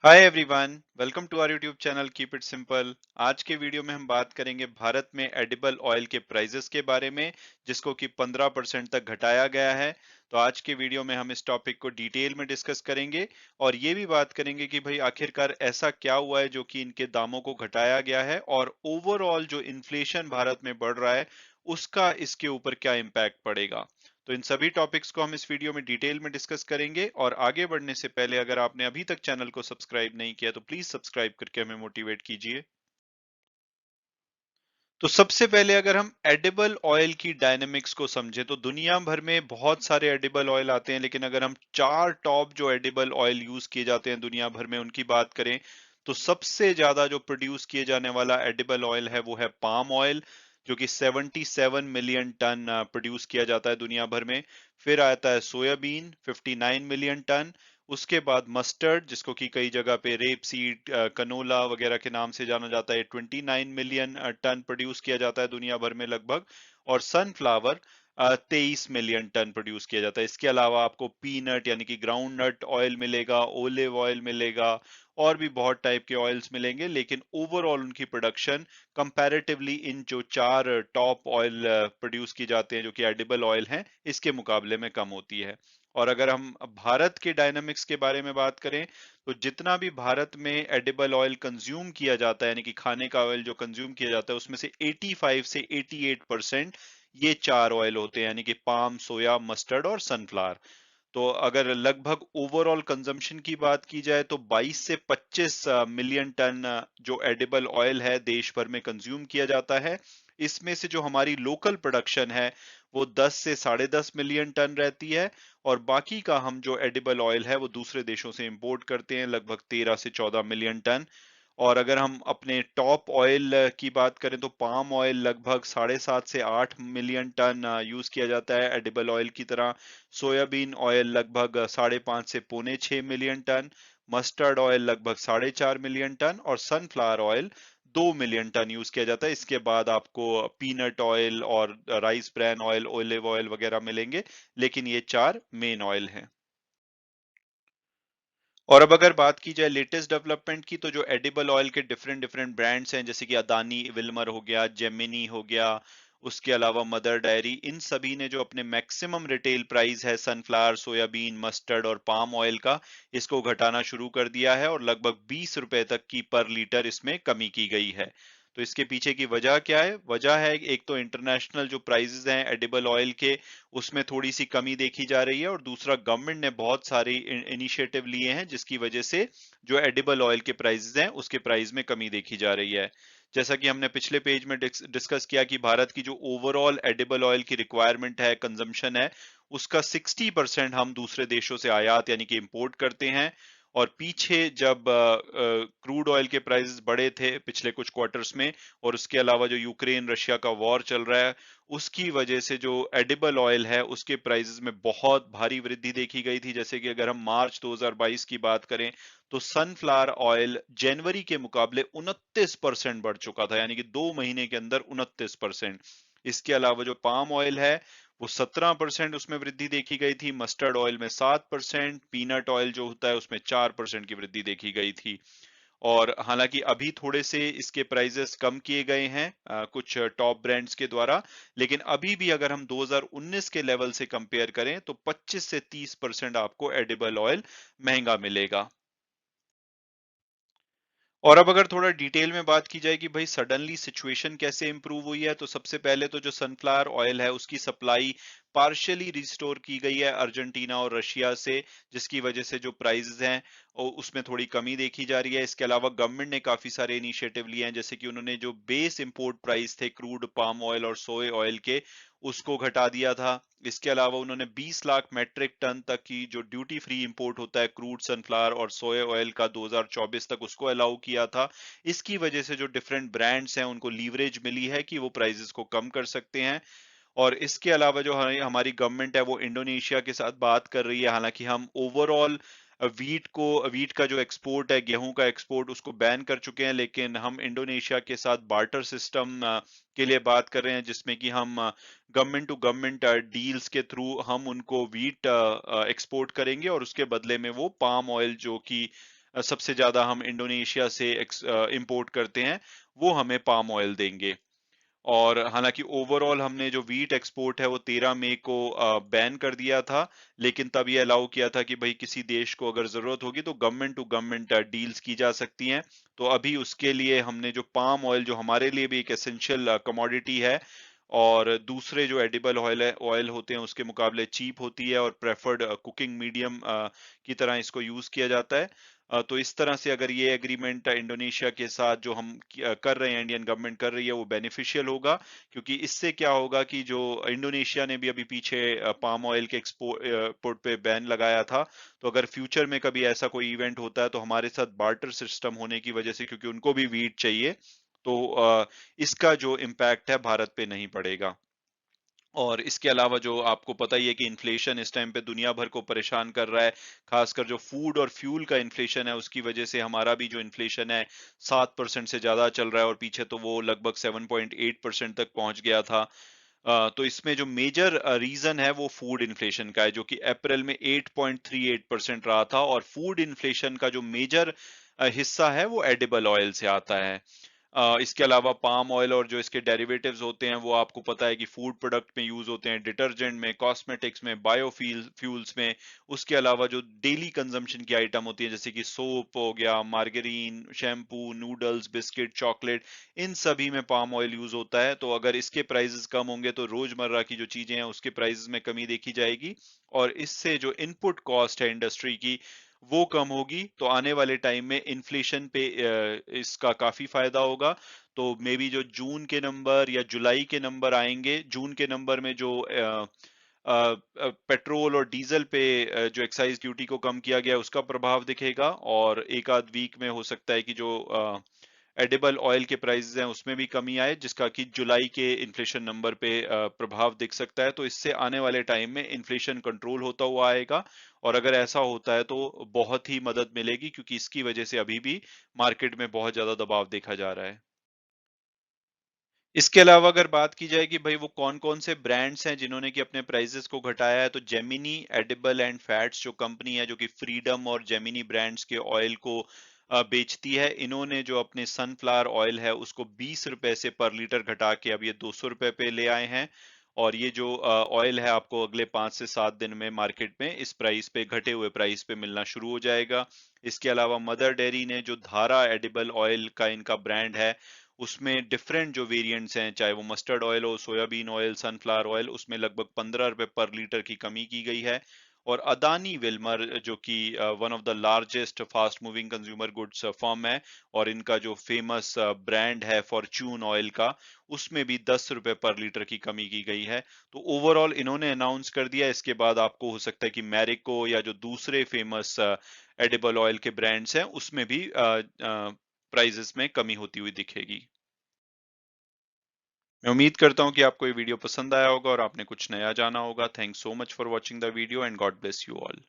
Hi everyone, welcome to our YouTube channel keep it simple. आज के video में हम बात करेंगे भारत में एडिबल ऑयल के प्राइसेस के बारे में, जिसको कि 15% तक घटाया गया है। तो आज के वीडियो में हम इस टॉपिक को डिटेल में डिस्कस करेंगे और ये भी बात करेंगे कि भाई आखिरकार ऐसा क्या हुआ है जो कि इनके दामों को घटाया गया है और ओवरऑल जो इन्फ्लेशन भारत में बढ़ रहा है उसका इसके ऊपर क्या इम्पैक्ट पड़ेगा। तो इन सभी टॉपिक्स को हम इस वीडियो में डिटेल में डिस्कस करेंगे और आगे बढ़ने से पहले अगर आपने अभी तक चैनल को सब्सक्राइब नहीं किया तो प्लीज सब्सक्राइब करके हमें मोटिवेट कीजिए। तो सबसे पहले अगर हम एडिबल ऑयल की डायनेमिक्स को समझें तो दुनिया भर में बहुत सारे एडिबल ऑयल आते हैं, लेकिन अगर हम चार टॉप जो एडिबल ऑयल यूज किए जाते हैं दुनिया भर में उनकी बात करें तो सबसे ज्यादा जो प्रोड्यूस किए जाने वाला एडिबल ऑयल है वो है पाम ऑयल, जो कि 77 मिलियन टन प्रोड्यूस किया जाता है दुनिया भर में। फिर आता है सोयाबीन 59 मिलियन टन। उसके बाद मस्टर्ड, जिसको कि कई जगह पे रेप सीड कनोला वगैरह के नाम से जाना जाता है, 29 मिलियन टन प्रोड्यूस किया जाता है दुनिया भर में लगभग। और सनफ्लावर 23 मिलियन टन प्रोड्यूस किया जाता है। इसके अलावा आपको पीनट यानी कि ग्राउंड नट ऑयल मिलेगा, ओलिव ऑयल मिलेगा और भी बहुत टाइप के ऑयल्स मिलेंगे, लेकिन ओवरऑल उनकी प्रोडक्शन कंपैरेटिवली इन जो चार टॉप ऑयल प्रोड्यूस की जाते हैं जो कि एडिबल ऑयल हैं इसके मुकाबले में कम होती है। और अगर हम भारत के डायनामिक्स के बारे में बात करें तो जितना भी भारत में एडिबल ऑयल कंज्यूम किया जाता है यानी कि खाने का ऑयल जो कंज्यूम किया जाता है उसमें से 85 से 88% ये चार ऑयल होते हैं, यानी कि पाम, सोया, मस्टर्ड और सनफ्लावर। तो अगर लगभग ओवरऑल कंजम्पशन की बात की जाए तो 22 से 25 मिलियन टन जो एडिबल ऑयल है देश भर में कंज्यूम किया जाता है। इसमें से जो हमारी लोकल प्रोडक्शन है वो 10 से 10.5 मिलियन टन रहती है और बाकी का हम जो एडिबल ऑयल है वो दूसरे देशों से इंपोर्ट करते हैं, लगभग 13 से 14 मिलियन टन। और अगर हम अपने टॉप ऑयल की बात करें तो पाम ऑयल लगभग 7.5 से 8 मिलियन टन यूज किया जाता है एडिबल ऑयल की तरह। सोयाबीन ऑयल लगभग 5.5 से 6.25 मिलियन टन। मस्टर्ड ऑयल लगभग 4.5 मिलियन टन और sunflower oil 2 million ton use किया जाता है। इसके बाद आपको पीनट ऑयल और rice bran oil, olive oil वगैरह मिलेंगे, लेकिन ये चार मेन ऑयल हैं। और अब अगर बात की जाए लेटेस्ट डेवलपमेंट की तो जो एडिबल ऑयल के डिफरेंट डिफरेंट ब्रांड्स हैं जैसे कि अदानी विल्मर हो गया, जेमिनी हो गया, उसके अलावा मदर डायरी, इन सभी ने जो अपने मैक्सिमम रिटेल प्राइस है सनफ्लावर, सोयाबीन, मस्टर्ड और पाम ऑयल का, इसको घटाना शुरू कर दिया है और लगभग 20 रुपए तक की पर लीटर इसमें कमी की गई है। तो इसके पीछे की वजह क्या है? वजह है एक तो इंटरनेशनल जो प्राइसेस हैं एडिबल ऑयल के उसमें थोड़ी सी कमी देखी जा रही है और दूसरा गवर्नमेंट ने बहुत सारी इनिशिएटिव लिए हैं जिसकी वजह से जो एडिबल ऑयल के प्राइसेस हैं उसके प्राइस में कमी देखी जा रही है। जैसा कि हमने पिछले पेज में डिस्कस किया कि भारत की जो ओवरऑल एडिबल ऑयल की रिक्वायरमेंट है, कंजम्पशन है, उसका 60% हम दूसरे देशों से आयात यानी कि इंपोर्ट करते हैं। और पीछे जब क्रूड ऑयल के प्राइसेस बढ़े थे पिछले कुछ क्वार्टर्स में और उसके अलावा जो यूक्रेन रशिया का वॉर चल रहा है उसकी वजह से जो एडिबल ऑयल है उसके प्राइसेस में बहुत भारी वृद्धि देखी गई थी। जैसे कि अगर हम मार्च 2022 की बात करें तो सनफ्लावर ऑयल जनवरी के मुकाबले 29% बढ़ चुका था, यानी कि 2 महीने के अंदर 29%। इसके अलावा जो पाम ऑयल है वो 17% उसमें वृद्धि देखी गई थी, मस्टर्ड ऑयल में 7%, पीनट ऑयल जो होता है उसमें 4% की वृद्धि देखी गई थी। और हालांकि अभी थोड़े से इसके प्राइसेस कम किए गए हैं कुछ टॉप ब्रांड्स के द्वारा, लेकिन अभी भी अगर हम 2019 के लेवल से कंपेयर करें तो 25 से 30% आपको एडिबल ऑयल महंगा मिलेगा। और अब अगर थोड़ा डिटेल में बात की जाए कि भाई सडनली सिचुएशन कैसे इंप्रूव हुई है तो सबसे पहले तो जो सनफ्लावर ऑयल है उसकी सप्लाई पार्शियली रिस्टोर की गई है अर्जेंटीना और रशिया से, जिसकी वजह से जो प्राइसेस हैं उसमें थोड़ी कमी देखी जा रही है। इसके अलावा गवर्नमेंट ने काफी सारे इनिशिएटिव लिए हैं, जैसे कि उन्होंने जो बेस इंपोर्ट प्राइस थे क्रूड पाम ऑयल और सोए ऑयल के उसको घटा दिया था। इसके अलावा उन्होंने 20 लाख मेट्रिक टन तक की जो ड्यूटी फ्री इंपोर्ट होता है क्रूड, सनफ्लावर और सोया ऑयल का 2024 तक उसको अलाउ किया था। इसकी वजह से जो डिफरेंट ब्रांड्स हैं उनको लीवरेज मिली है कि वो प्राइसेस को कम कर सकते हैं। और इसके अलावा जो हमारी गवर्नमेंट है वो इंडोनेशिया के साथ बात कर रही है। हालांकि हम ओवरऑल वीट का जो एक्सपोर्ट है, गेहूं का एक्सपोर्ट, उसको बैन कर चुके हैं, लेकिन हम इंडोनेशिया के साथ बार्टर सिस्टम के लिए बात कर रहे हैं जिसमें कि हम गवर्नमेंट टू गवर्नमेंट डील्स के थ्रू हम उनको वीट एक्सपोर्ट करेंगे और उसके बदले में वो पाम ऑयल जो कि सबसे ज्यादा हम इंडोनेशिया से इंपोर्ट करते हैं, वो हमें पाम ऑयल देंगे। और हालांकि ओवरऑल हमने जो वीट एक्सपोर्ट है वो 13 मई को बैन कर दिया था, लेकिन तब ये अलाउ किया था कि भाई किसी देश को अगर जरूरत होगी तो गवर्नमेंट टू गवर्नमेंट डील्स की जा सकती हैं। तो अभी उसके लिए हमने जो पाम ऑयल, जो हमारे लिए भी एक एसेंशियल कमोडिटी है और दूसरे जो एडिबल ऑयल होते हैं उसके मुकाबले चीप होती है और प्रेफर्ड कुकिंग मीडियम की तरह इसको यूज किया जाता है। तो इस तरह से अगर ये एग्रीमेंट इंडोनेशिया के साथ जो हम कर रहे हैं, इंडियन गवर्नमेंट कर रही है, वो बेनिफिशियल होगा। क्योंकि इससे क्या होगा कि जो इंडोनेशिया ने भी अभी पीछे पाम ऑयल के एक्सपोर्ट पे बैन लगाया था, तो अगर फ्यूचर में कभी ऐसा कोई इवेंट होता है तो हमारे साथ बार्टर सिस्टम होने की वजह से, क्योंकि उनको भी वीट चाहिए, तो इसका जो इम्पैक्ट है भारत पे नहीं पड़ेगा। और इसके अलावा जो आपको पता ही है कि इन्फ्लेशन इस टाइम पे दुनिया भर को परेशान कर रहा है, खासकर जो फूड और फ्यूल का इन्फ्लेशन है उसकी वजह से हमारा भी जो इन्फ्लेशन है 7% से ज्यादा चल रहा है, और पीछे तो वो लगभग 7.8% तक पहुंच गया था। तो इसमें जो मेजर रीजन है वो फूड इन्फ्लेशन का है, जो कि अप्रैल में 8.38% रहा था। और फूड इन्फ्लेशन का जो मेजर हिस्सा है वो एडिबल ऑयल से आता है। इसके अलावा पाम ऑयल और जो इसके डेरिवेटिव्स होते हैं वो आपको पता है कि फूड प्रोडक्ट में यूज होते हैं, डिटर्जेंट में, कॉस्मेटिक्स में, फ्यूल्स में। उसके अलावा जो डेली कंजम्पशन की आइटम होती है जैसे कि सोप हो गया, margarine, shampoo, noodles, biscuit, chocolate, इन सभी में पाम ऑयल यूज होता है। तो अगर इसके प्राइसेस कम होंगे तो रोजमर्रा की जो चीजें हैं उसके प्राइसेस में कमी देखी जाएगी, और इससे जो इनपुट कॉस्ट है इंडस्ट्री की वो कम होगी। तो आने वाले टाइम में इन्फ्लेशन पे इसका काफी फायदा होगा। तो मे बी जो जून के नंबर या जुलाई के नंबर आएंगे, जून के नंबर में जो पेट्रोल और डीजल पे जो एक्साइज ड्यूटी को कम किया गया है उसका प्रभाव दिखेगा, और एक आध वीक में हो सकता है कि जो एडिबल ऑयल के प्राइसेस हैं उसमें भी कमी आए, जिसका कि जुलाई के इन्फ्लेशन नंबर पे प्रभाव दिख सकता है। तो इससे आने वाले टाइम में इन्फ्लेशन कंट्रोल होता हुआ आएगा, और अगर ऐसा होता है तो बहुत ही मदद मिलेगी, क्योंकि इसकी वजह से अभी भी मार्केट में बहुत ज्यादा दबाव देखा जा रहा है। इसके अलावा अगर बात की जाए कि भाई वो कौन-कौन से ब्रांड्स हैं जिन्होंने कि अपने प्राइसेस को घटाया है, तो जेमिनी एडिबल एंड फैट्स जो कंपनी है, जो कि फ्रीडम और जेमिनी ब्रांड्स के ऑयल को बेचती है, इन्होंने जो अपने सनफ्लावर ऑयल है उसको 20 रुपए से पर लीटर घटा के अब ये 200 रुपए पे ले आए हैं। और ये जो ऑयल है आपको अगले 5 से 7 दिन में मार्केट में इस प्राइस पे, घटे हुए प्राइस पे मिलना शुरू हो जाएगा। इसके अलावा मदर डेयरी ने जो धारा एडिबल ऑयल का इनका ब्रांड है, उसमें डिफरेंट जो वेरिएंट्स हैं, चाहे वो मस्टर्ड ऑयल हो, सोयाबीन ऑयल, सनफ्लावर ऑयल, उसमें लगभग 15 रुपए पर लीटर की कमी की गई है। और अदानी विल्मर जो कि one of the largest fast moving consumer goods firm है, और इनका जो फेमस ब्रांड है फॉर्च्यून ऑयल का, उसमें भी 10 रुपए पर लीटर की कमी की गई है। तो ओवरऑल इन्होंने अनाउंस कर दिया। इसके बाद आपको हो सकता है कि मैरिको या जो दूसरे फेमस एडिबल ऑयल के ब्रांड्स हैं उसमें भी प्राइजेस में कमी होती हुई दिखेगी। मैं उम्मीद करता हूँ कि आपको ये वीडियो पसंद आया होगा और आपने कुछ नया जाना होगा। Thanks so much for watching the video and God bless you all.